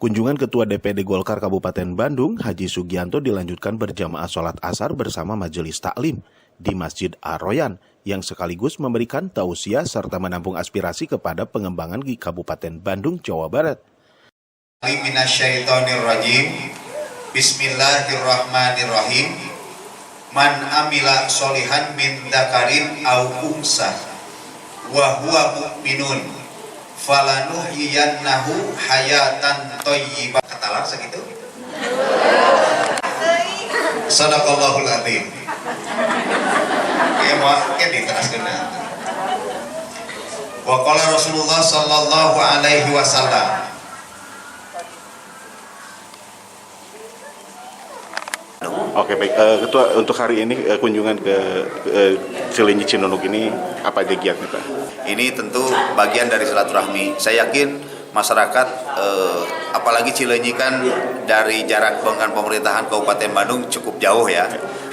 Kunjungan Ketua DPD Golkar Kabupaten Bandung, Haji Sugianto dilanjutkan berjamaah sholat asar bersama Majelis Taklim di Masjid Ar-Royan yang sekaligus memberikan tausiah serta menampung aspirasi kepada pengembangan di Kabupaten Bandung, Jawa Barat. Bismillahirrahmanirrahim. Man amila solihan min dzakarin aw unsa wa huwa mu'minun falanuhyiyannahu hayatan thayyibah. Katalar segitu. Sadaqallahul adzim. Ya mungkin diteraskeun. Wa qala Rasulullah sallallahu alaihi wasallam. Oke, baik. Ketua, untuk hari ini kunjungan ke Cileunyi Cinunuk ini apa kegiatannya, Pak? Ini tentu bagian dari silaturahmi. Saya yakin masyarakat, apalagi Cileunyi kan dari jarak dengan pemerintahan Kabupaten Bandung cukup jauh ya.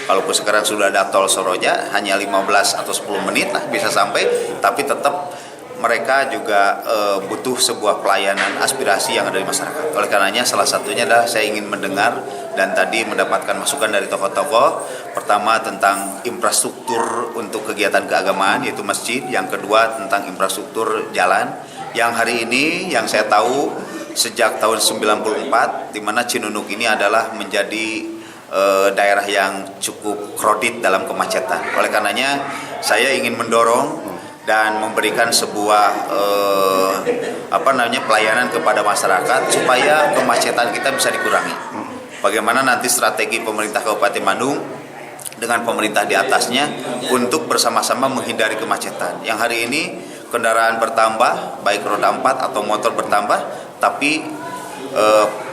Walaupun sekarang sudah ada tol Soroja, hanya 15 atau 10 menit lah bisa sampai, tapi tetap mereka juga butuh sebuah pelayanan aspirasi yang ada di masyarakat. Oleh karenanya salah satunya adalah saya ingin mendengar dan tadi mendapatkan masukan dari tokoh-tokoh. Pertama tentang infrastruktur untuk kegiatan keagamaan yaitu masjid. Yang kedua tentang infrastruktur jalan. Yang hari ini yang saya tahu sejak tahun 94 di mana Cinunuk ini adalah menjadi daerah yang cukup krodit dalam kemacetan. Oleh karenanya saya ingin mendorong dan memberikan sebuah pelayanan kepada masyarakat supaya kemacetan kita bisa dikurangi. Bagaimana nanti strategi pemerintah Kabupaten Bandung dengan pemerintah di atasnya untuk bersama-sama menghindari kemacetan. Yang hari ini kendaraan bertambah, baik roda 4 atau motor bertambah, tapi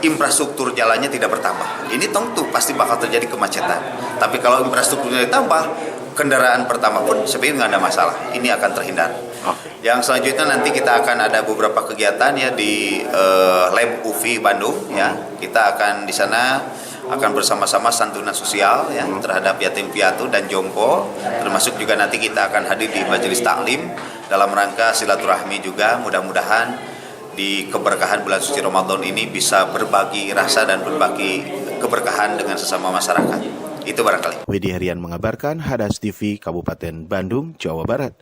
infrastruktur jalannya tidak bertambah. Ini tentu pasti bakal terjadi kemacetan. Tapi kalau infrastrukturnya ditambah, kendaraan pertama pun sebenarnya nggak ada masalah. Ini akan terhindar. Yang selanjutnya nanti kita akan ada beberapa kegiatan ya di Lab UFI Bandung ya. Kita akan di sana akan bersama-sama santunan sosial ya terhadap yatim piatu dan jompo. Termasuk juga nanti kita akan hadir di Majelis Taklim dalam rangka silaturahmi juga. Mudah-mudahan di keberkahan bulan suci Ramadan ini bisa berbagi rasa dan berbagi keberkahan dengan sesama masyarakat. Itu barangkali. Widi Herian mengabarkan, Hadas TV, Kabupaten Bandung, Jawa Barat.